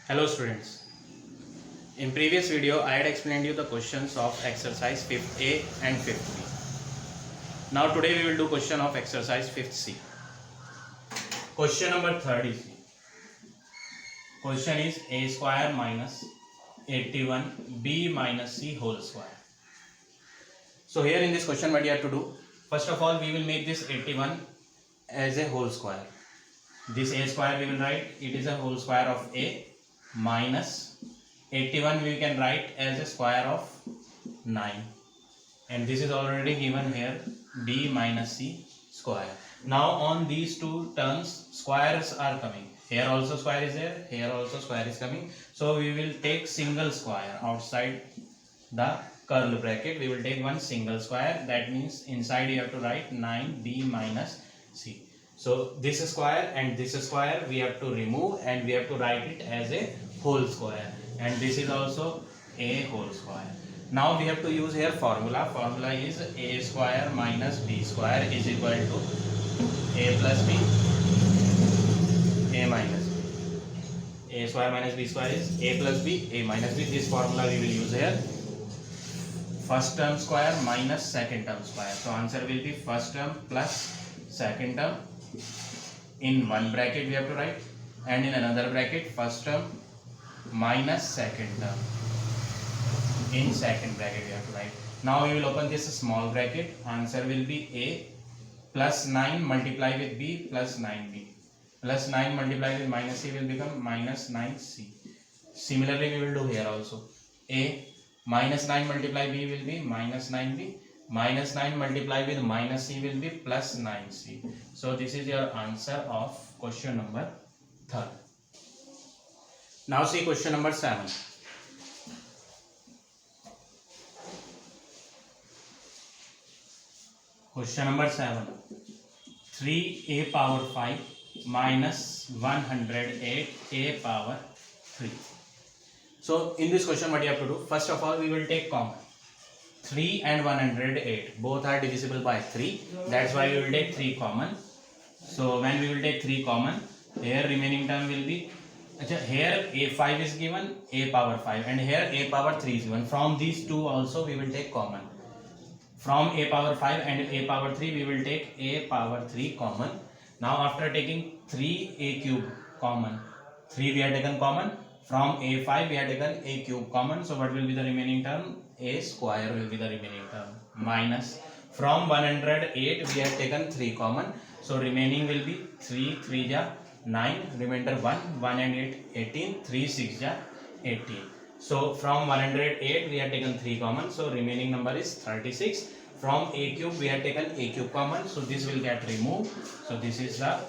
Hello students. In previous video I had explained you the questions of exercise 5th A and 5th B. Now today we will do question of exercise 5th C. Question number 30 is question is a square minus 81 b minus c whole square. So here in this question what you have to do, first of all we will make this 81 as a whole square. This a square we will write it is a whole square of a minus 81 we can write as a square of 9, and this is already given here b minus c square. Now on these two terms squares are coming, here also square is there, here also square is coming, so we will take single square outside the curly bracket. We will take one single square, that means inside you have to write 9b minus c. So this square and this square we have to remove and we have to write it as a whole square, and this is also a whole square. Now we have to use here formula. Formula is a square minus b square is equal to a plus b, a minus b. A square minus b square is a plus b, a minus b. This formula we will use here. First term square minus second term square. So answer will be first term plus second term. In one bracket we have to write, and in another bracket first term minus second term. In second bracket we have to write. Now we will open this small bracket. Answer will be a plus 9 multiply with b plus 9b. Plus 9 multiply with minus c will become minus 9c. Similarly we will do here also. A minus 9 multiply b will be minus 9b. Minus 9 multiply with minus c will be plus 9c. So this is your answer of question number 3. Now see question number 7. Question number 7. 3a power 5 minus 108 a power 3. So in this question what you have to do, first of all we will take common. 3 and 108 both are divisible by 3, that's why we will take 3 common. So when we will take 3 common, here remaining term will be, here a5 is given, a power 5, and here a power 3 is given. From these two also we will take common. From a power 5 and a power 3 we will take a power 3 common. Now after taking 3a cube common, 3 we have taken common, from a5 we have taken a cube common, so what will be the remaining term? A square will be the remaining term, minus from 108 we have taken 3 common, so remaining will be 3 3 ja 9, remainder 1 and 8 18, 3 6 ja 18. So from 108 we have taken 3 common, so remaining number is 36. From a cube we have taken a cube common, so this will get removed. So this is the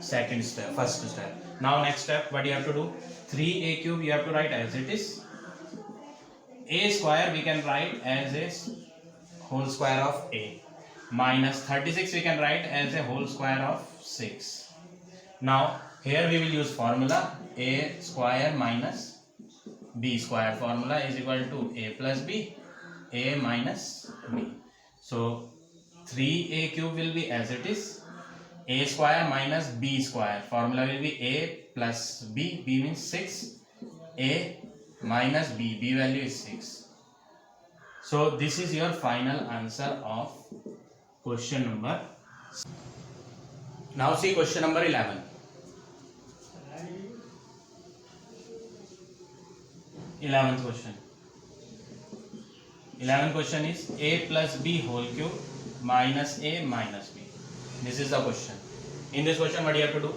second step, first step. Now next step what you have to do, 3a cube you have to write as it is. A square we can write as a whole square of a, minus 36 we can write as a whole square of 6. Now here we will use formula a square minus b square. Formula is equal to a plus b, a minus b. So 3a cube will be as it is, a square minus b square. Formula will be a plus b, b means 6, a minus b, b value is 6. So this is your final answer of question number. Now see question number 11. 11th question. 11th question is a plus b whole cube minus a minus b. This is the question. In this question what you have to do,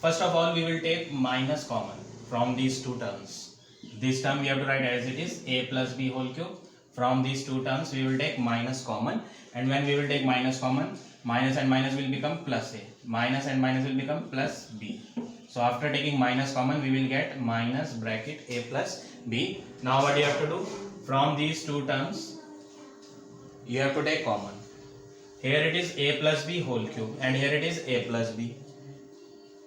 first of all we will take minus common from these two terms. This term we have to write as it is, a plus b whole cube. From these two terms we will take minus common, and when we will take minus common, minus and minus will become plus a, minus and minus will become plus b. So after taking minus common we will get minus bracket a plus b. Now what you have to do, from these two terms you have to take common. Here it is a plus b whole cube, and here it is a plus b.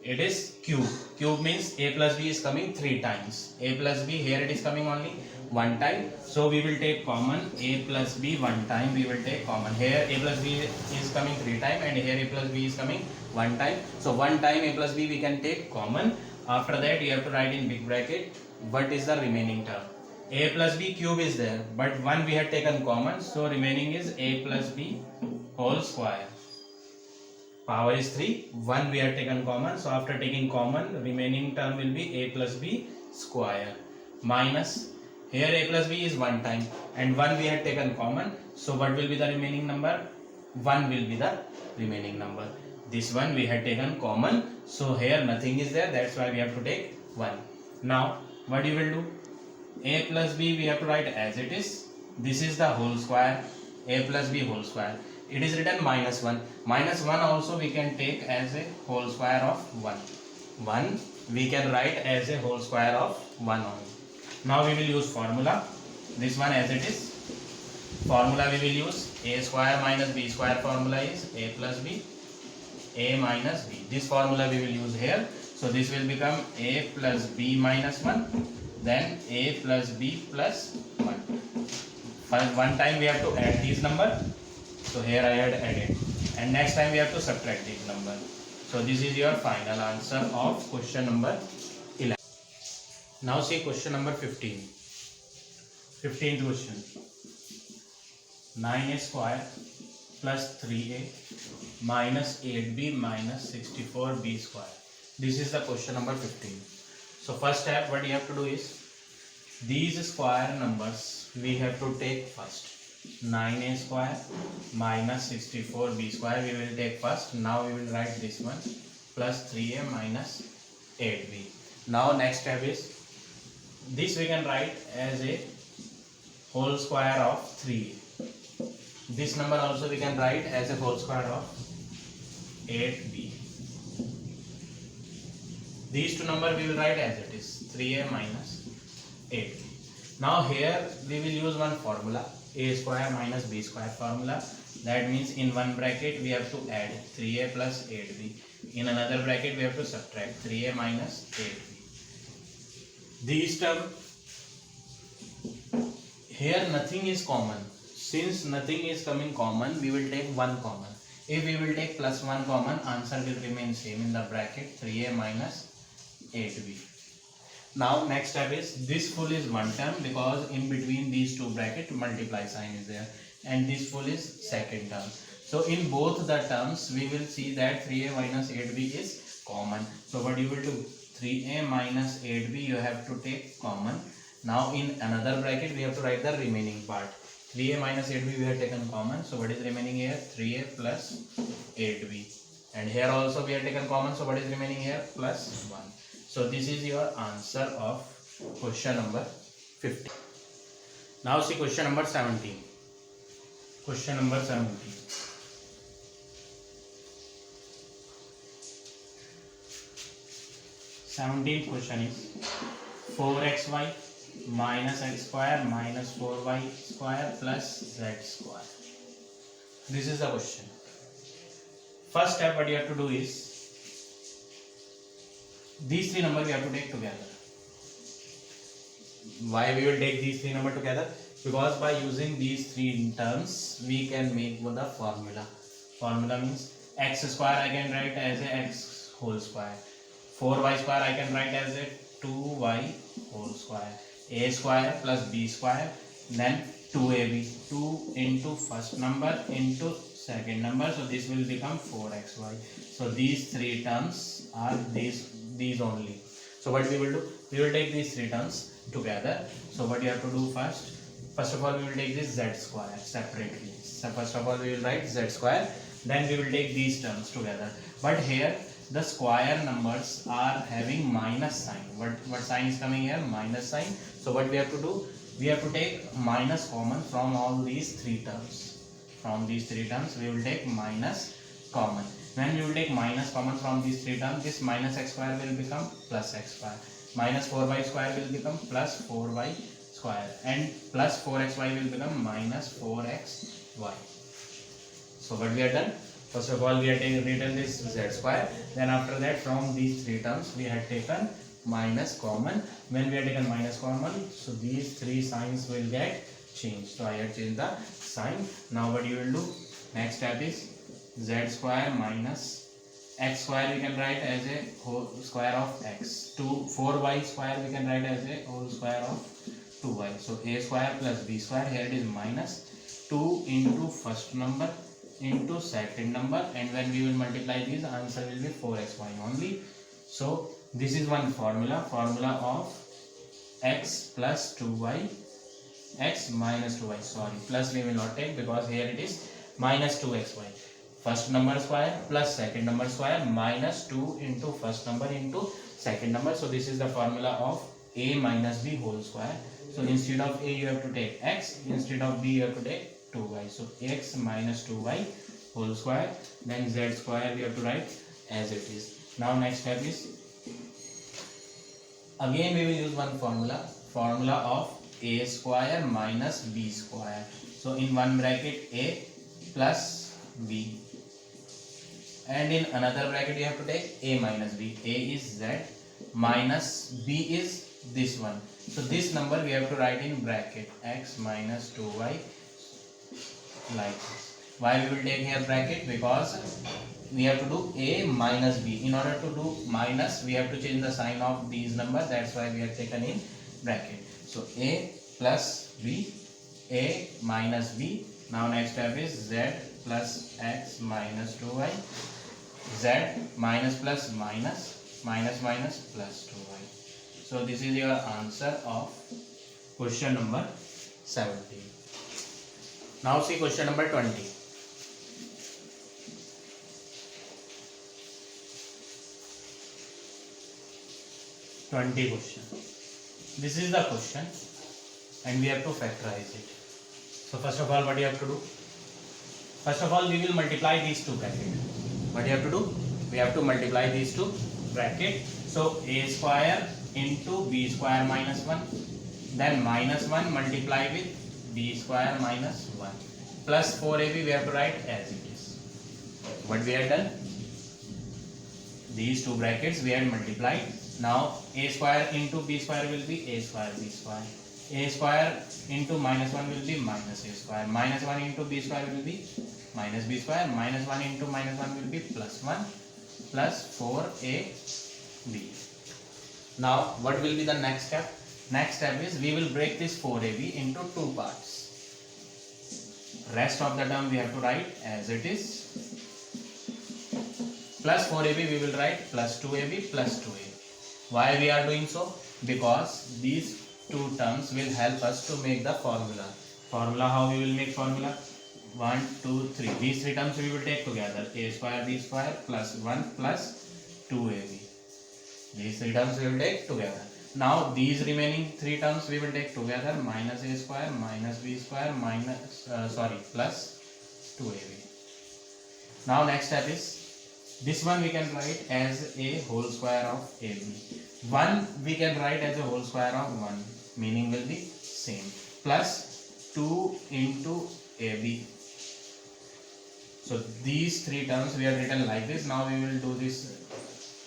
It is cube. Cube means a plus b is coming 3 times. A plus b, here it is coming only 1 time. So we will take common a plus b 1 time. We will take common. Here a plus b is coming 3 times, and here a plus b is coming 1 time. So 1 time a plus b we can take common. After that you have to write in big bracket what is the remaining term. A plus b cube is there, but 1 we had taken common, so remaining is a plus b whole square. Power is 3, 1 we have taken common, so after taking common, remaining term will be a plus b square minus, here a plus b is 1 time and 1 we had taken common, so what will be the remaining number? 1 will be the remaining number. This one we had taken common, so here nothing is there, that's why we have to take 1. Now what you will do? A plus b we have to write as it is. This is the whole square, a plus b whole square. It is written minus 1. Minus 1 also we can take as a whole square of 1. 1 we can write as a whole square of 1 only. Now we will use formula. This one as it is. Formula we will use a square minus b square formula is a plus b, a minus b. This formula we will use here. So this will become a plus b minus 1, then a plus b plus 1. First one time we have to add these number. So here I had added, and next time we have to subtract these number. So this is your final answer of question number 11. Now see question number 15. 15th question. 9a square plus 3a minus 8b minus 64b square. This is the question number 15. So first step what you have to do is, these square numbers we have to take first. 9a square minus 64b square we will take first. Now we will write this one plus 3a minus 8b. Now next step is, this we can write as a whole square of 3a. This number also we can write as a whole square of 8b. These two numbers we will write as it is, 3a minus 8b. Now here we will use one formula, a square minus b square formula. That means in one bracket we have to add 3a plus 8b. In another bracket we have to subtract 3a minus 8b. These terms, here nothing is common. Since nothing is coming common, we will take one common. If we will take plus 1 common, answer will remain same in the bracket, 3a minus 8b. Now next step is, this full is one term because in between these two brackets multiply sign is there, and this full is second term. So in both the terms we will see that 3a minus 8b is common. So what you will do, 3a minus 8b you have to take common. Now in another bracket we have to write the remaining part. 3a minus 8b we have taken common, so what is remaining here, 3a plus 8b. And here also we have taken common, so what is remaining here, plus 1. So this is your answer of question number 15. Now see question number 17. Question number 17. 17th question is 4xy minus x square minus 4y square plus z square. This is the question. First step what you have to do is, these three numbers we have to take together. Why we will take these three numbers together? Because by using these three terms we can make the formula. Formula means x square I can write as a x whole square, 4y square I can write as a 2y whole square, a square plus b square, then 2ab, 2 into first number into second number, so this will become 4xy. So these three terms are these only. So what we will do, we will take these three terms together. So what you have to do first of all we will take this z square separately. So first of all we will write z square, then we will take these terms together. But here the square numbers are having minus sign. What sign is coming here? Minus sign. So what we have to do, we have to take minus common from all these three terms. From these three terms we will take minus common. When we will take minus common from these three terms, this minus x square will become plus x square, minus 4y square will become plus 4y square, and plus 4xy will become minus 4xy. So what we have done, first of all we have written this z square, then after that from these three terms we had taken minus common. When we have taken minus common, so these three signs will get changed. So I have changed the sign. Now what you will do, next step is z square minus x square we can write as a whole square of x. 4y square we can write as a whole square of 2y. So a square plus b square, here it is minus 2 into first number into second number, and when we will multiply these, answer will be 4xy only. So this is one formula of x plus 2y, x minus 2y, sorry, plus we will not take because here it is minus 2xy. First number square plus second number square minus 2 into first number into second number. So this is the formula of a minus b whole square. So instead of a you have to take x, instead of b you have to take 2y. So x minus 2y whole square, then z square we have to write as it is. Now next step is, again we will use one formula of a square minus b square. So in one bracket a plus b, and in another bracket you have to take a minus b. A is z minus b is this one. So this number we have to write in bracket, x minus 2y, like this. Why we will take here bracket? Because we have to do a minus b. In order to do minus, we have to change the sign of these numbers. That's why we have taken in bracket. So a plus b, a minus b. Now next step is z plus x minus 2y, z minus plus minus, minus minus plus 2y. So this is your answer of question number 17. Now see question number 20. Question. This is the question and we have to factorize it. So first of all, what you have to do? First of all, we will multiply these two brackets. What you have to do? We have to multiply these two brackets. So a square into b square minus 1, then minus 1 multiply with b square minus 1 plus 4ab we have to write as it is. What we have done? These two brackets we had multiplied. Now a square into b square will be a square b square. A square into minus 1 will be minus a square. Minus 1 into b square will be minus b square. Minus 1 into minus 1 will be plus 1 plus 4ab. Now what will be the next step? Next step is we will break this 4ab into two parts. Rest of the term we have to write as it is. Plus 4ab we will write plus 2ab plus 2a. Why we are doing so? Because these two terms will help us to make the formula. Formula, how we will make formula? 1, 2, 3. These three terms we will take together. A square b square plus 1 plus 2ab. These three terms we will take together. Now these remaining three terms we will take together. Minus a square minus b square minus plus 2ab. Now next step is, this one we can write as a whole square of ab. 1 we can write as a whole square of 1, meaning will be same, plus 2 into ab. So these three terms we have written like this. Now we will do these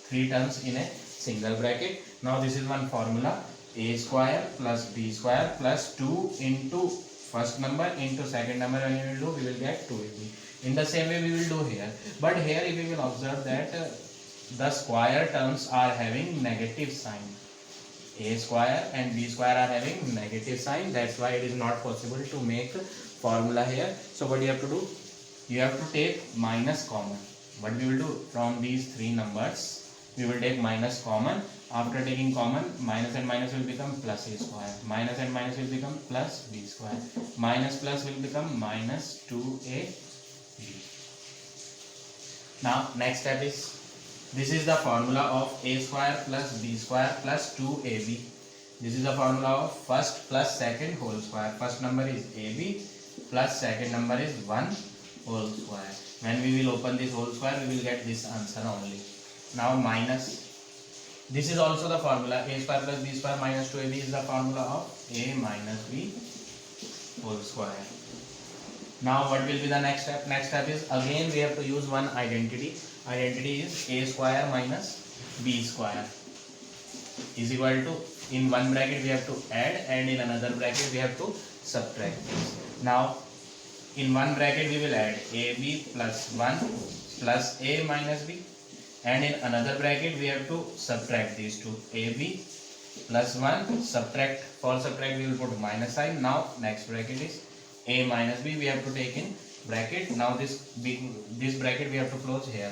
three terms in a single bracket. Now this is one formula, a square plus b square plus 2 into first number into second number. When we will do, we will get 2ab. In the same way we will do here, but here if we will observe that the square terms are having negative sign. A square and b square are having negative sign. That's why it is not possible to make formula here. So what you have to do? You have to take minus common. What we will do? From these three numbers, we will take minus common. After taking common, minus and minus will become plus a square. Minus and minus will become plus b square. Minus plus will become minus 2ab. Now next step is, this is the formula of a square plus b square plus 2ab. This is the formula of first plus second whole square. First number is ab plus second number is 1 whole square. When we will open this whole square, we will get this answer only. Now minus, this is also the formula, a square plus b square minus 2ab is the formula of a minus b whole square. Now what will be the next step? Next step is, again we have to use one identity. Identity is a square minus b square is equal to, in one bracket we have to add and in another bracket we have to subtract. Now in one bracket we will add ab plus 1 plus a minus b. and in another bracket we have to subtract these two. AB plus 1, subtract, for subtract we will put minus sign. Now next bracket is A minus B, we have to take in bracket. Now this bracket we have to close here.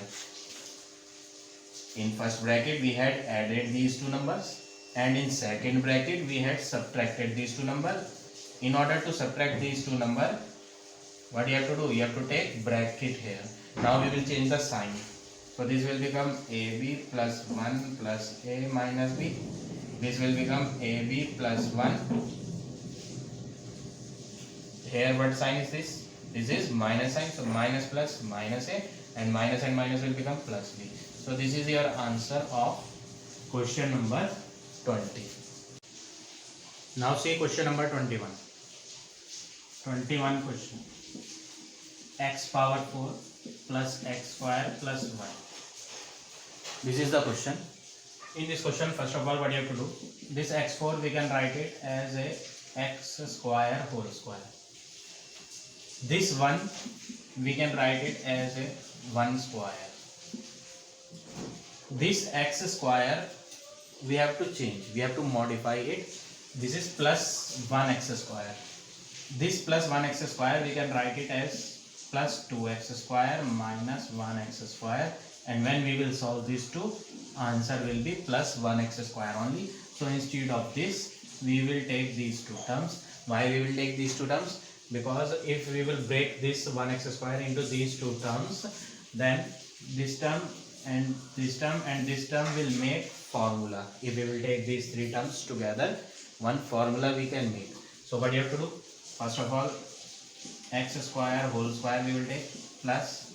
In first bracket we had added these two numbers, and in second bracket we had subtracted these two numbers. In order to subtract these two numbers, what you have to do? You have to take bracket here. Now we will change the sign. So this will become AB plus 1 plus A minus B. This will become AB plus 1. Here what sign is this? This is minus sign. So minus plus minus A, and minus will become plus B. So this is your answer of question number 20. Now see question number 21. 21 question. X power 4 plus x square plus y. This is the question. In this question, first of all, what you have to do? This x4 we can write it as a x square whole square. This one we can write it as a 1 square. This x square we have to change. We have to modify it. This is plus 1x square. This plus 1x square we can write it as plus 2x square minus 1x square, and when we will solve these two, answer will be plus 1x square only. So instead of this we will take these two terms. Why we will take these two terms? Because if we will break this 1x square into these two terms, then this term and this term and this term will make formula. If we will take these three terms together, one formula we can make. So what you have to do? First of all, x square whole square we will take, plus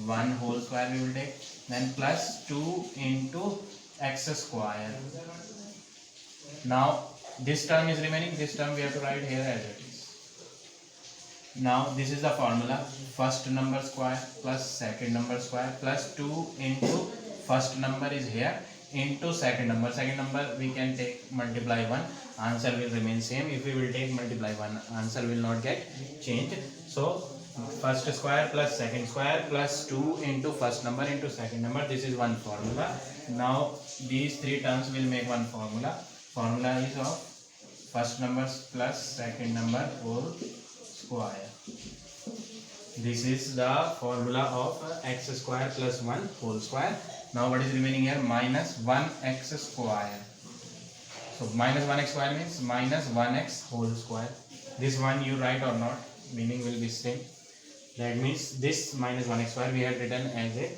1 whole square we will take, then plus 2 into x square. Now this term is remaining. This term we have to write here as it is. Now this is the formula. First number square plus second number square plus 2 into first number is here into second number. Second number we can take multiply 1. Answer will remain same. If we will take multiply 1, answer will not get changed. So first square plus second square plus 2 into first number into second number. This is one formula. Now these three terms will make one formula. Formula is of first number plus second number whole square. This is the formula of x square plus 1 whole square. Now what is remaining here? Minus 1x square. So minus 1x square means minus 1x whole square. This one you write or not, meaning will be same. That means this minus 1x square we have written as a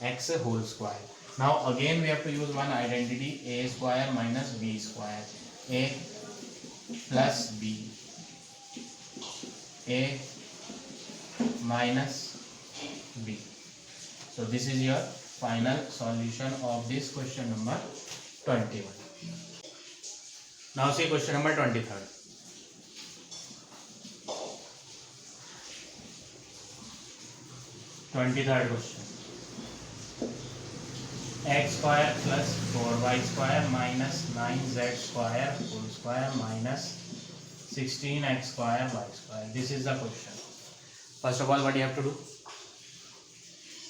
x whole square. Now again we have to use one identity, a square minus b square. A plus b. A minus b. So this is your final solution of this question number 21. Now see question number 23. Question. X square plus 4y square minus 9z square whole square minus 16x square y square. This is the question. First of all, what you have to do?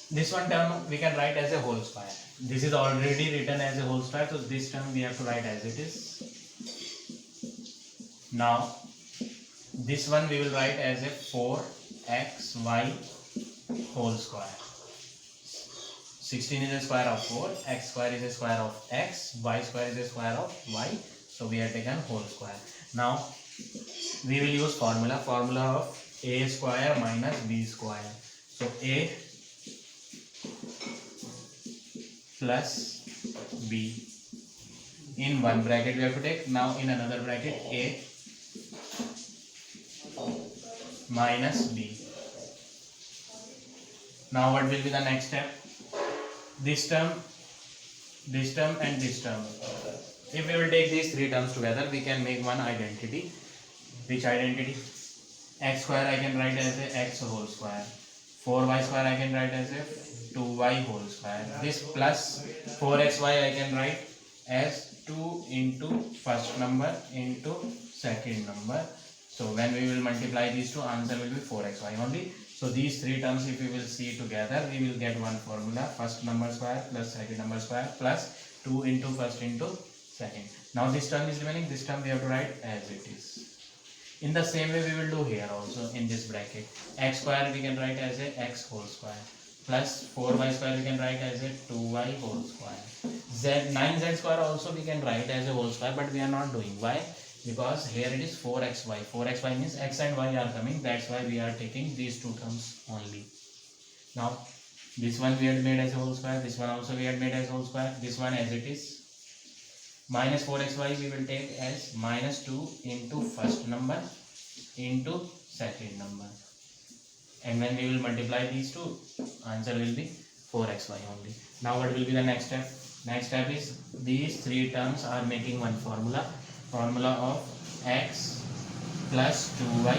This one term we can write as a whole square. This is already written as a whole square, so this term we have to write as it is. Now this one we will write as a 4xy whole square. 16 is a square of 4, x square is a square of x, y square is a square of y. So we have taken whole square. Now we will use formula of a square minus b square. So a plus b. In one bracket we have to take. Now in another bracket a minus b. Now what will be the next step? This term and this term. If we will take these three terms together, we can make one identity. Which identity? X square I can write as a x whole square. 4y square I can write as a 2y whole square. This plus 4xy I can write as 2 into first number into second number. So when we will multiply these two, answer will be 4xy only. So these three terms, if we will see together, we will get one formula: first number square plus second number square plus 2 into first into second. Now this term is remaining. This term we have to write as it is. In the same way we will do here also in this bracket. X square we can write as a x whole square plus 4y square we can write as a 2y whole square. 9z square also we can write as a whole square, but we are not doing. Why? Because here it is 4xy. 4xy means x and y are coming. That's why we are taking these two terms only. Now this one we had made as a whole square. This one also we had made as a whole square. This one as it is. Minus 4xy we will take as minus 2 into first number into second number. And when we will multiply these two, answer will be 4xy only. Now what will be the next step? Next step is these three terms are making one formula. Formula of x plus 2y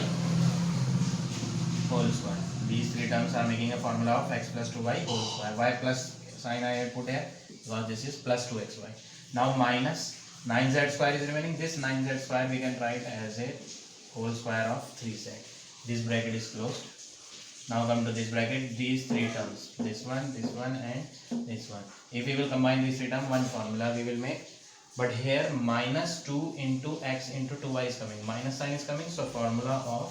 whole square. These three terms are making a formula of x plus 2y whole square. Y plus sign I have put here because this is plus 2xy. Now minus 9z square is remaining. This 9z square we can write as a whole square of 3z. This bracket is closed. Now come to this bracket, these three terms, this one and this one. If we will combine these three terms, one formula we will make. But here minus 2 into x into 2y is coming. Minus sign is coming. So formula of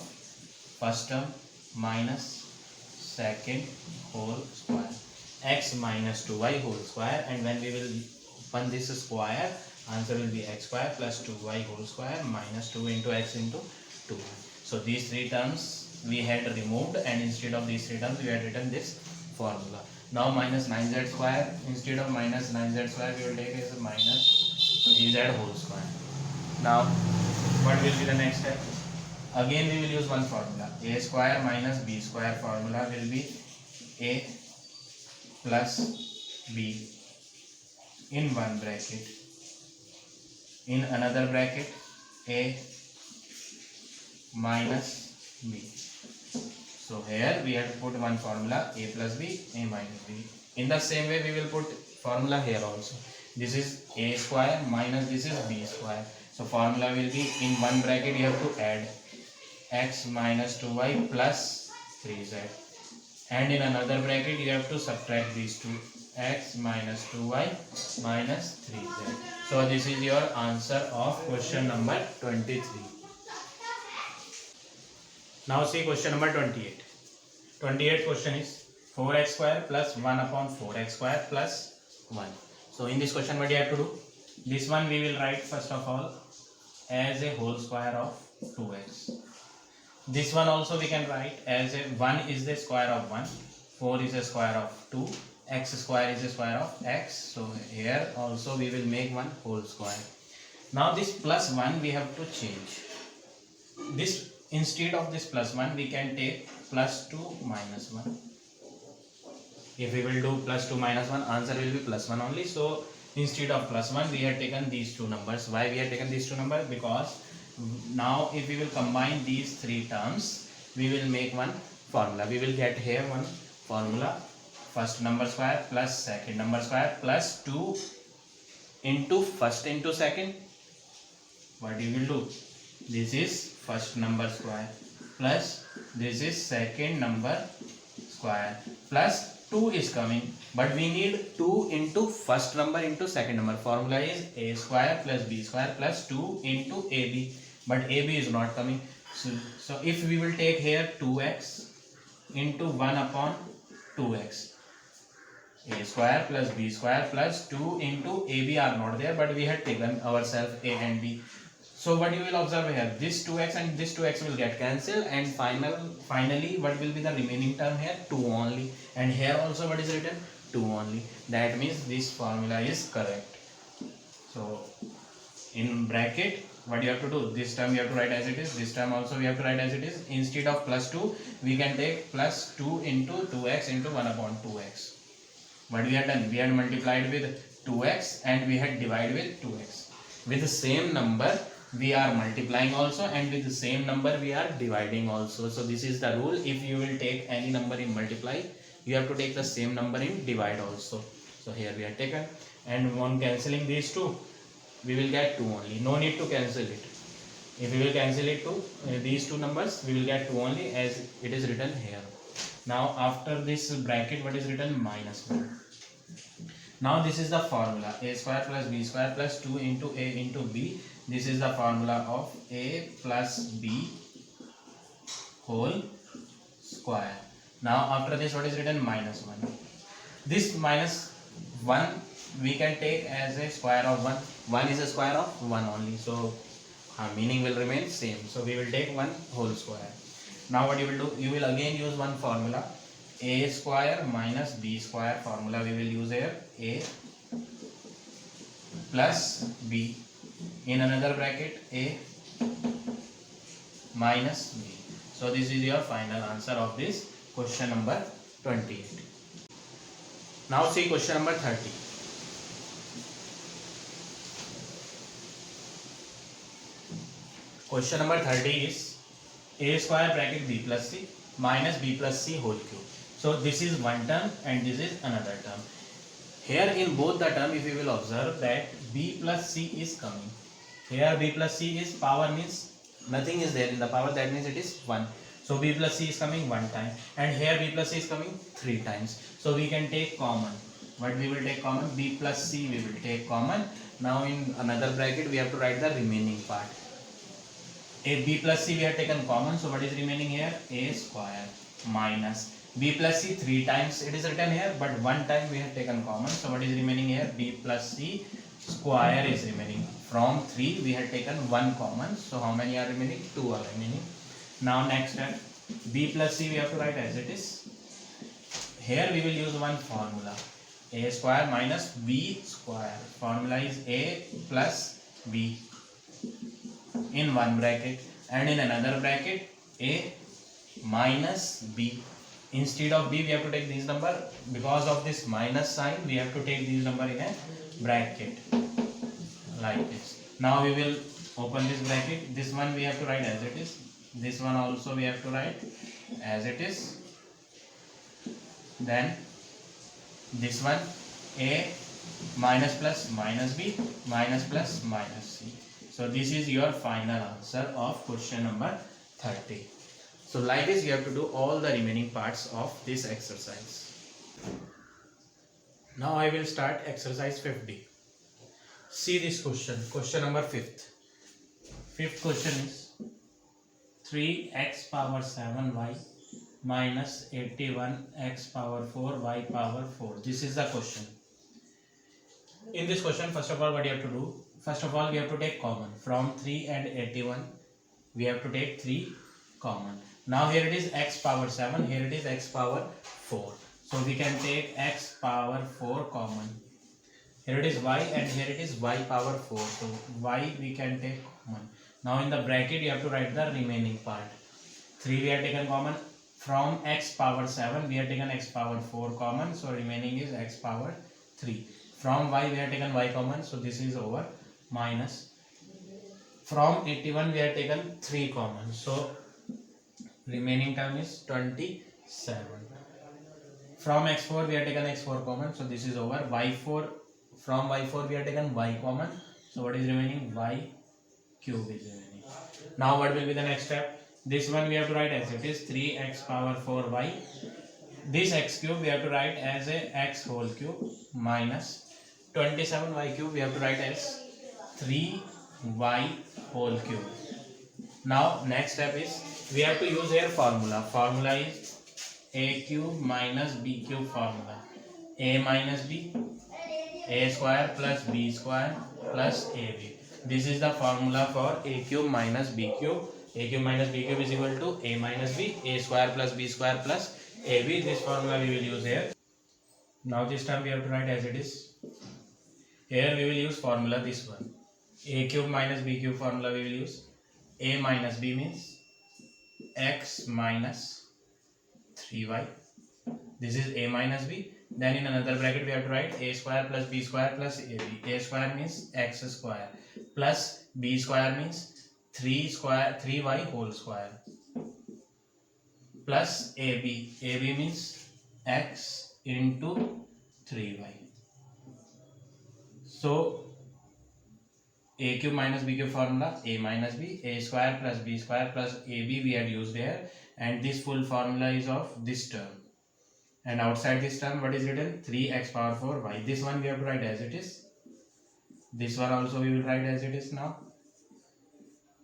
first term minus second whole square. X minus 2y whole square. And when we will open this square, answer will be x square plus 2y whole square minus 2 into x into 2y. So these three terms we had removed, and instead of these three terms we had written this formula. Now minus 9z square, instead of minus 9z square we will take as a minus 3z whole square. Now what will be the next step? Again we will use one formula. A square minus b square formula will be a plus b in one bracket. In another bracket, a minus b. So here we have to put one formula, a plus b, a minus b. In the same way we will put formula here also. This is a square minus this is b square. So formula will be in one bracket you have to add x minus 2y plus 3z. And in another bracket you have to subtract these two, x minus 2y minus 3z. So this is your answer of question number 23. Now see question number 28. 28 question is 4x square plus 1 upon 4x square plus 1. So in this question what you have to do? This one we will write first of all as a whole square of 2x. This one also we can write as a 1 is the square of 1, 4 is the square of 2, x square is the square of x. So here also we will make one whole square. Now this plus 1 we have to change. This instead of this plus 1 we can take plus 2 minus 1. If we will do plus 2 minus 1, answer will be plus 1 only. So instead of plus 1 we have taken these two numbers. Why we have taken these two numbers? Because now if we will combine these three terms we will make one formula. We will get here one formula, first number square plus second number square plus 2 into first into second. What you will do? This is first number square plus this is second number square plus 2 is coming, but we need 2 into first number into second number. Formula is a square plus b square plus 2 into ab, but ab is not coming. So if we will take here 2x into 1 upon 2x, a square plus b square plus 2 into ab are not there, but we had taken ourselves a and b. So what you will observe here, this 2x and this 2x will get cancelled, and finally what will be the remaining term here? 2 only. And here also what is written? 2 only. That means this formula is correct. So in bracket what you have to do, this term you have to write as it is, this term also we have to write as it is. Instead of plus 2 we can take plus 2 into 2x into 1 upon 2x. What we had done, we had multiplied with 2x and we had divided with 2x. With the same number we are multiplying also, and with the same number we are dividing also. So this is the rule. If you will take any number in multiply, you have to take the same number in divide also. So here we have taken, and on cancelling these two we will get 2 only. No need to cancel it. If we will cancel it to these two numbers, we will get 2 only as it is written here. Now after this bracket, what is written? -1. Now this is the formula, a square plus b square plus 2 into a into b. This is the formula of a plus b whole square. Now after this, what is written? -1. This -1 we can take as a square of 1. 1 is a square of 1 only, so meaning will remain same. So we will take 1 whole square. Now what you will do? You will again use one formula, a square minus b square formula. We will use here a plus b, in another bracket a minus b. So this is your final answer of this question number 28. Now see question number 30. Question number 30 is a square bracket b plus c minus b plus c whole cube. So this is one term and this is another term. Here in both the term, if you will observe that b plus c is coming. Here b plus c is power, means nothing is there in the power, that means it is 1. So b plus c is coming 1 time, and here b plus c is coming 3 times. So we can take common. What we will take common? B plus c we will take common. Now in another bracket we have to write the remaining part. A b plus c we have taken common, so what is remaining here? A square minus b plus c 3 times it is written here, but 1 time we have taken common, so what is remaining here? B plus c square is remaining. From 3 we have taken 1 common, so how many are remaining? 2 are remaining. Now next step, b plus c we have to write as it is. Here we will use one formula, a square minus b square. Formula is a plus b in one bracket, and in another bracket a minus b. Instead of b we have to take this number, because of this minus sign we have to take this number in a bracket like this. Now we will open this bracket. This one we have to write as it is. This one also we have to write as it is. Then this one a minus plus minus b minus plus minus c. So this is your final answer of question number 30. So like this you have to do all the remaining parts of this exercise. Now I will start exercise 50. See this question, question number 5th. Fifth question is 3x power 7y minus 81x power 4y power 4. This is the question. In this question, first of all, what you have to do? First of all, we have to take common. From 3 and 81, we have to take 3 common. Now here it is x power 7, here it is x power 4. So we can take x power 4 common. Here it is y and here it is y power 4. So y we can take common. Now in the bracket you have to write the remaining part. 3 we have taken common. From x power 7 we have taken x power 4 common. So remaining is x power 3. From y we have taken y common. So this is over minus. From 81 we have taken 3 common. So remaining term is 27. From x4 we have taken x4 common. So this is over y4. From y4 we have taken y common. So what is remaining? Y cube is remaining. Now what will be the next step? This one we have to write as it is 3x power 4y. This x cube we have to write as a x whole cube minus 27y cube we have to write as 3y whole cube. Now next step is we have to use here formula. Formula is a cube minus b cube formula. A minus b, a square plus b square plus ab. This is the formula for a cube minus b cube. A cube minus b cube is equal to a minus b, a square plus b square plus ab. This formula we will use here. Now this term we have to write as it is. Here we will use formula this one. A cube minus b cube formula we will use. A minus b means x minus 3y. This is a minus b. Then in another bracket we have to write a square plus b square plus ab. A square means x square plus b square means 3y whole square plus ab. Ab means x into 3y. So a cube minus b cube formula, a minus b, a square plus b square plus ab we had used here, and this full formula is of this term. And outside this term, what is written? 3x power 4y. This one we have to write as it is. This one also we will write as it is now.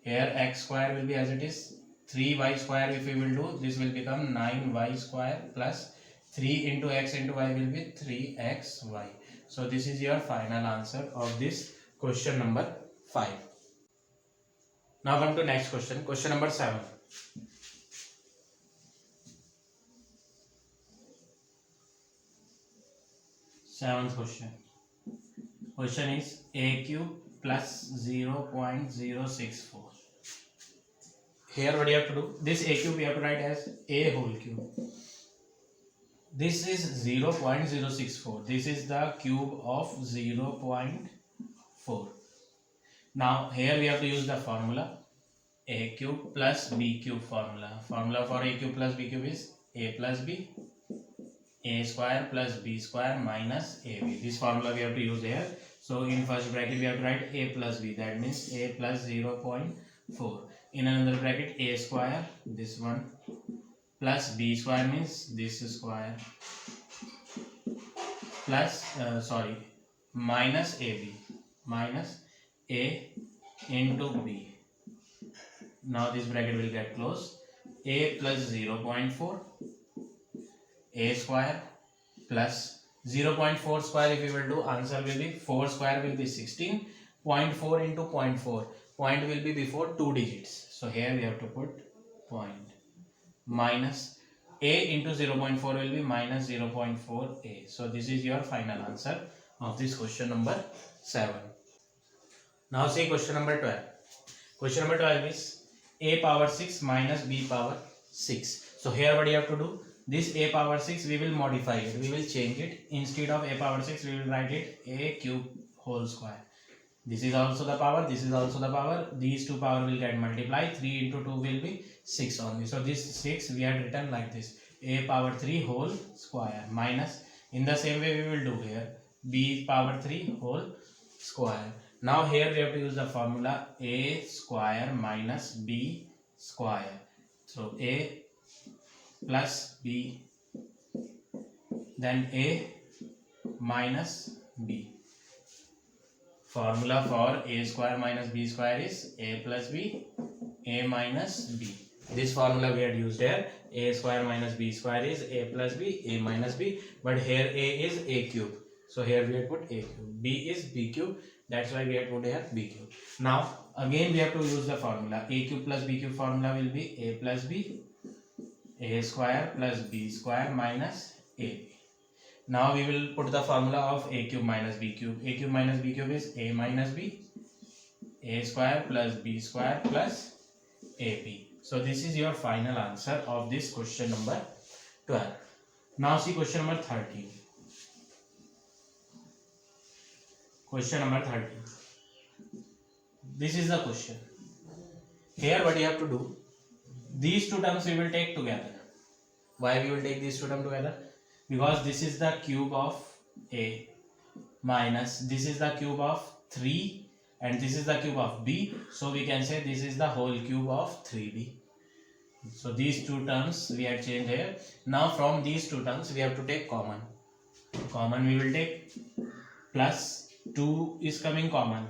Here x square will be as it is. 3y square if we will do, this will become 9y square plus 3 into x into y will be 3xy. So this is your final answer of this question number 5. Now come to next question. Question number 7. Seventh question. Question is a cube plus 0.064. Here what you have to do? This a cube we have to write as a whole cube. This is 0.064. This is the cube of 0.4. Now here we have to use the formula a cube plus b cube formula. Formula for a cube plus b cube is a plus b, a square plus b square minus ab. This formula we have to use here. So in first bracket we have to write a plus b, that means a plus 0.4. In another bracket a square, this one, plus b square means this square, plus minus ab, minus a into b. Now this bracket will get closed. A plus 0.4, a square plus 0.4 square if we will do, answer will be 4 square will be 16. 0.4 into 0.4, point will be before 2 digits. So here we have to put point, minus a into 0.4 will be minus 0.4a. So this is your final answer of this question number 7. Now see question number 12. Question number 12 is a power 6 minus b power 6. So here what you have to do? This a power 6 we will modify it. We will change it. Instead of a power 6 we will write it a cube whole square. This is also the power. This is also the power. These two power will get multiplied. 3 into 2 will be 6 only. So this 6 we had written like this. A power 3 whole square minus, in the same way we will do here, b power 3 whole square. Now here we have to use the formula a square minus b square. So a plus b, then a minus b. Formula for a square minus b square is a plus b, a minus b. This formula we had used here. A square minus b square is a plus b, a minus b. But here a is a cube. So here we have put a cube. B is b cube. That's why we have put here b cube. Now again we have to use the formula. A cube plus b cube formula will be a plus b, a square plus b square minus ab. Now we will put the formula of a cube minus b cube. A cube minus b cube is a minus b, a square plus b square plus ab. So this is your final answer of this question number 12. Now see question number 13. Question number 13. This is the question. Here what you have to do, these two terms we will take together. Why we will take these two terms together? Because this is the cube of a minus this is the cube of 3 and this is the cube of b. So we can say this is the whole cube of 3b. So these two terms we have changed here. Now from these two terms we have to take common. Common we will take, plus 2 is coming common.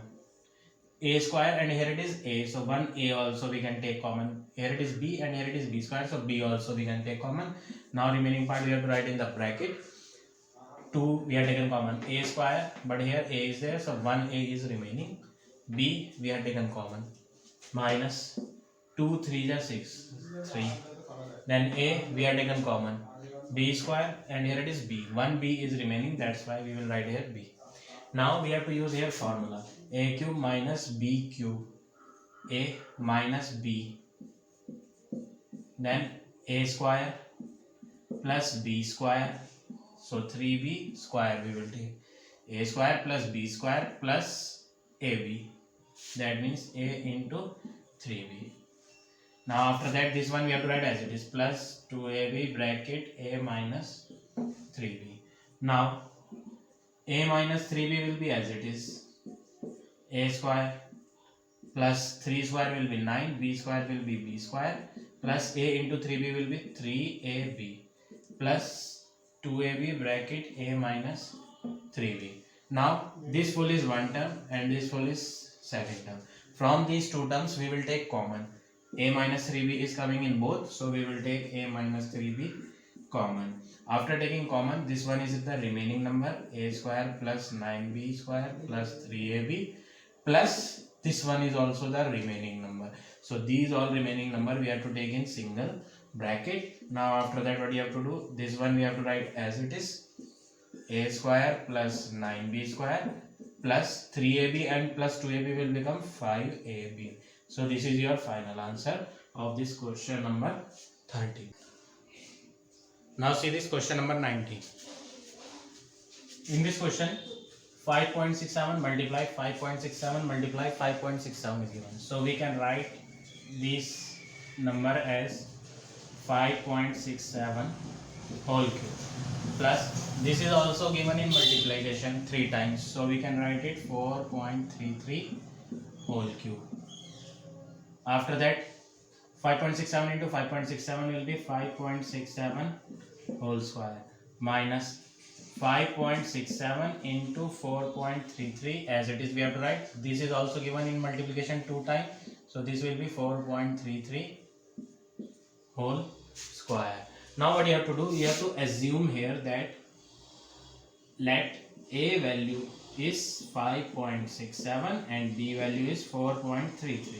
A square and here it is a. So one a also we can take common. Here it is b and here it is b square. So b also we can take common. Now remaining part we have to write in the bracket. 2 we have taken common. A square, but here a is there. So 1a is remaining. B we have taken common. Minus 2 3 is 6. 3. Then a we have taken common. B square and here it is b. 1b is remaining. That's why we will write here b. Now we have to use here formula. A cube minus b cube. A minus b. Then a square plus b square. So 3b square we will take. A square plus b square plus ab. That means a into 3b. Now after that this one we have to write as it is, plus 2ab bracket a minus 3b. Now a minus 3b will be as it is, a square plus 3 square will be 9, b square will be b square, plus a into 3b will be 3ab, plus 2ab bracket a minus 3b. Now this full is one term and this full is second term. From these two terms we will take common. A minus 3b is coming in both, so we will take a minus 3b common. After taking common, this one is the remaining number, a square plus 9b square plus 3ab, plus this one is also the remaining number. So these all remaining number we have to take in single bracket. Now after that what you have to do, this one we have to write as it is, a square plus 9b square plus 3ab and plus 2ab will become 5ab. So this is your final answer of this question number 30. Now see this question number 19. In this question 5.67 multiply 5.67 multiply 5.67 is given. So we can write this number as 5.67 whole cube, plus this is also given in multiplication 3 times, so we can write it 4.33 whole cube. After that 5.67 into 5.67 will be 5.67 whole square minus 5.67 into 4.33, as it is we have to write. This is also given in multiplication 2 times, so this will be 4.33 whole square. Now what you have to do, you have to assume here that let a value is 5.67 and b value is 4.33.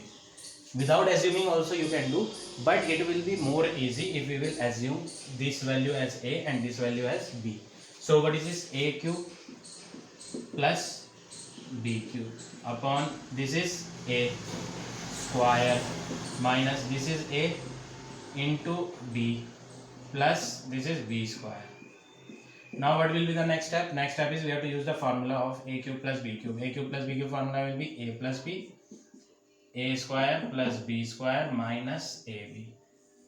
Without assuming also you can do, but it will be more easy if we will assume this value as a and this value as b. So what is this? A cube plus b cube upon this is a square minus this is a into b plus this is b square. Now what will be the next step? Next step is we have to use the formula of a cube plus b cube. A cube plus b cube formula will be a plus b, a square plus b square minus ab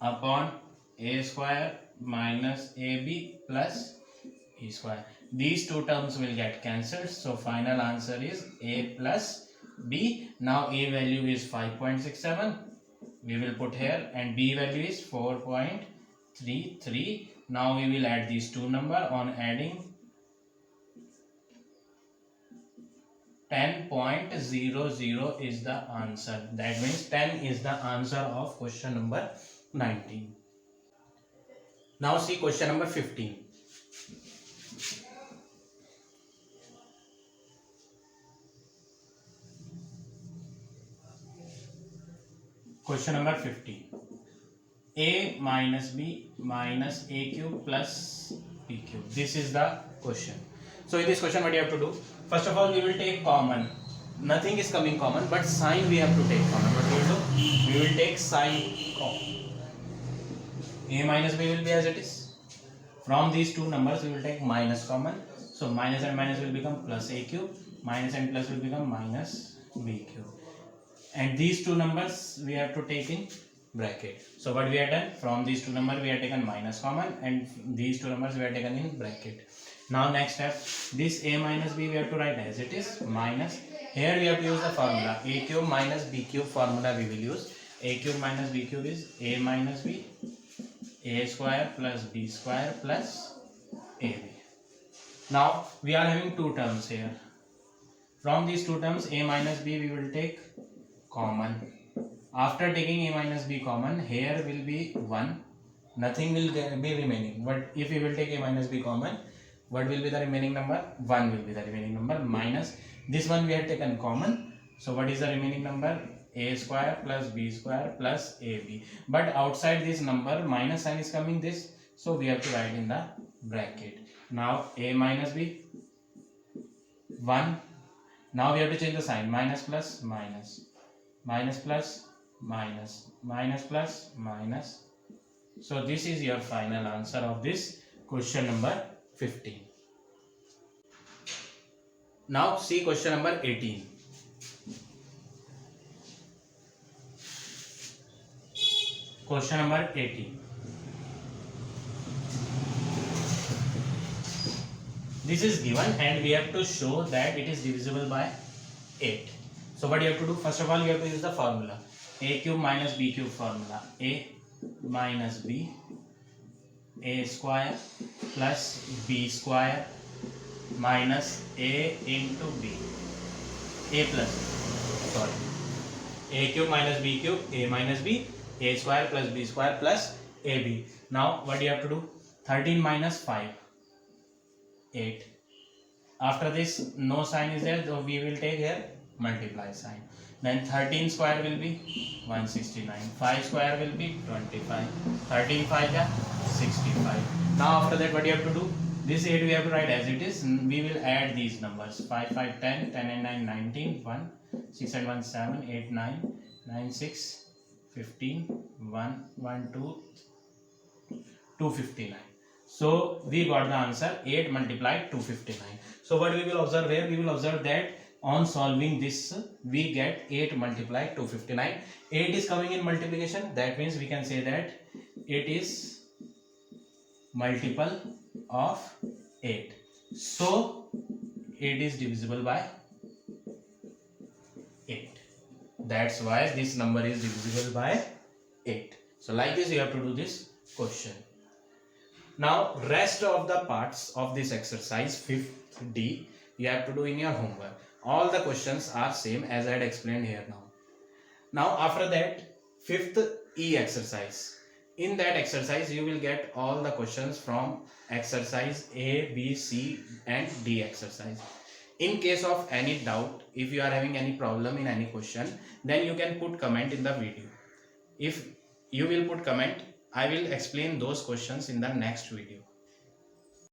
upon a square minus ab plus b square. These two terms will get cancelled, so final answer is a plus b. Now a value is 5.67, we will put here, and b value is 4.33. Now we will add these two number. On adding 10.00 is the answer. That means 10 is the answer of question number 19. Now see question number 15. Question number 15. A minus b minus a cube plus b cube. This is the question. So in this question what you have to do? First of all we will take common. Nothing is coming common, but sign we have to take common. What we will do? We will take sign common. A minus b will be as it is. From these two numbers we will take minus common. So minus and minus will become plus a cube. Minus and plus will become minus b cube. And these two numbers we have to take in bracket. So what we have done? From these two numbers we have taken minus common, and these two numbers we have taken in bracket. Now next step, this a minus b we have to write as it is minus. Here we have to use the formula a cube minus b cube formula we will use. A cube minus b cube is a minus b, a square plus b square plus ab. Now we are having two terms here. From these two terms a minus b we will take common. After taking a minus b common, here will be 1. Nothing will be remaining. But if we will take a minus b common, what will be the remaining number? 1 will be the remaining number minus this one we have taken common. So what is the remaining number? A square plus b square plus ab. But outside this number minus sign is coming this, so we have to write in the bracket. Now a minus b 1. Now we have to change the sign, minus plus minus, minus plus minus, minus plus minus. So this is your final answer of this question number 15. Now see question number 18. Question number 18. This is given and we have to show that it is divisible by 8. So what you have to do? First of all, you have to use the formula. A cube minus B cube formula. A minus B, A square plus B square minus A into B. A plus, sorry. A cube minus B cube, A minus B, A square plus B square plus AB. Now what you have to do? 13 minus 5, 8. After this, no sign is there, so we will take here multiply sign. Then 13 square will be 169. 5 square will be 25. 13 5 is 65. Now after that, what you have to do? This 8 we have to write as it is. We will add these numbers. 5 5 10, 10 and 9 19, 1, 6 and 1 7, 8 9, 9 6, 15, 1 1 2, 259. So we got the answer 8 multiplied 259. So what we will observe here? We will observe that on solving this we get 8 multiplied 259. 8 is coming in multiplication. That means we can say that it is multiple of 8. So 8 is divisible by 8. That's why this number is divisible by 8. So like this you have to do this question. Now rest of the parts of this exercise 5th D you have to do in your homework. All the questions are same as I had explained here now. Now after that 5th E exercise. In that exercise you will get all the questions from exercise A, B, C and D exercise. In case of any doubt, if you are having any problem in any question, then you can put comment in the video. If you will put comment, I will explain those questions in the next video.